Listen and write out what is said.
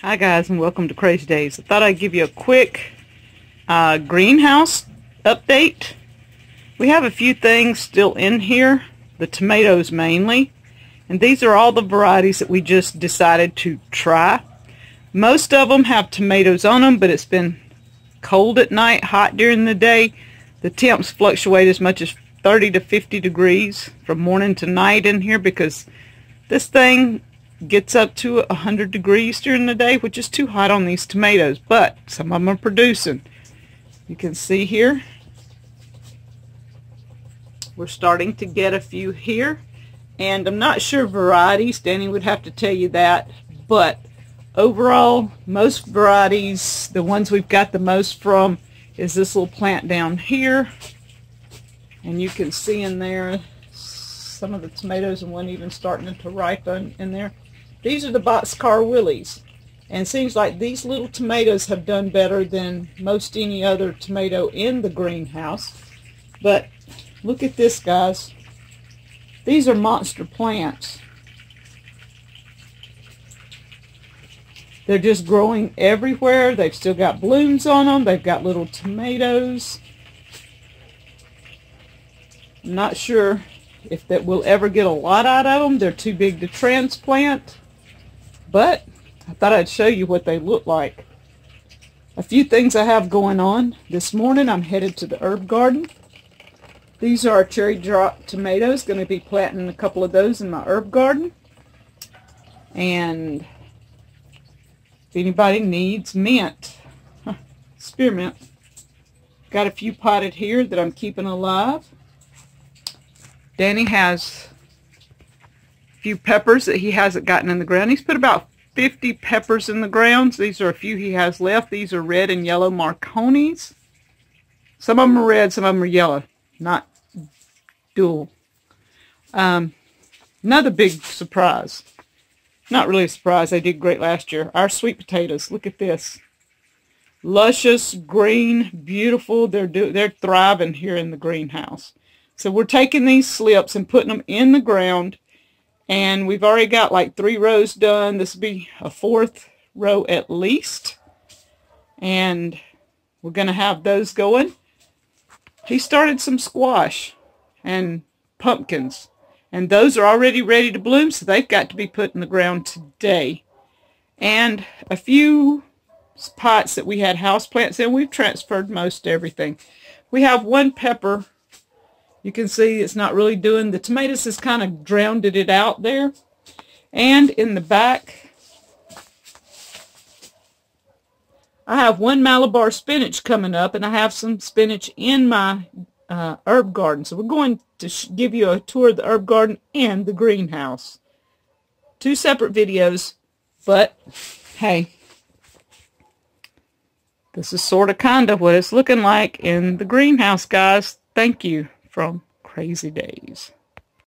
Hi guys, and welcome to Crazy Days. I thought I'd give you a quick greenhouse update. We have a few things still in here, the tomatoes mainly, and these are all the varieties that we just decided to try. Most of them have tomatoes on them, but it's been cold at night, hot during the day. The temps fluctuate as much as 30 to 50 degrees from morning to night in here because this thing gets up to 100 degrees during the day, which is too hot on these tomatoes, but some of them are producing. You can see here we're starting to get a few here, and I'm not sure varieties. Danny would have to tell you that, but overall most varieties, the ones we've got the most from is this little plant down here, and you can see in there some of the tomatoes and one even starting to ripen in there. These are the boxcar willies, and it seems like these little tomatoes have done better than most any other tomato in the greenhouse. But look at this, guys. These are monster plants. They're just growing everywhere. They've still got blooms on them. They've got little tomatoes. I'm not sure if that we'll ever get a lot out of them. They're too big to transplant. But I thought I'd show you what they look like. A few things I have going on. This morning I'm headed to the herb garden. These are cherry drop tomatoes. Going to be planting a couple of those in my herb garden. And if anybody needs mint, spearmint, got a few potted here that I'm keeping alive. Danny has a few peppers that he hasn't gotten in the ground. He's put about 50 peppers in the ground. These are a few he has left. These are red and yellow Marconis. Some of them are red, some of them are yellow, not dual. Another big surprise. Not really a surprise. They did great last year. Our sweet potatoes. Look at this. Luscious, green, beautiful. They're thriving here in the greenhouse. So we're taking these slips and putting them in the ground, and we've already got like 3 rows done. This will be a 4th row at least, and we're going to have those going. He started some squash and pumpkins, and those are already ready to bloom, so they've got to be put in the ground today. And a few pots that we had houseplants in, we've transferred most everything. We have one pepper. You can see it's not really doing, the tomatoes has kind of drowned it out there. And in the back, I have one Malabar spinach coming up, and I have some spinach in my herb garden. So we're going to give you a tour of the herb garden and the greenhouse. 2 separate videos, but hey, this is sort of kind of what it's looking like in the greenhouse, guys. Thank you. From Crazy Days.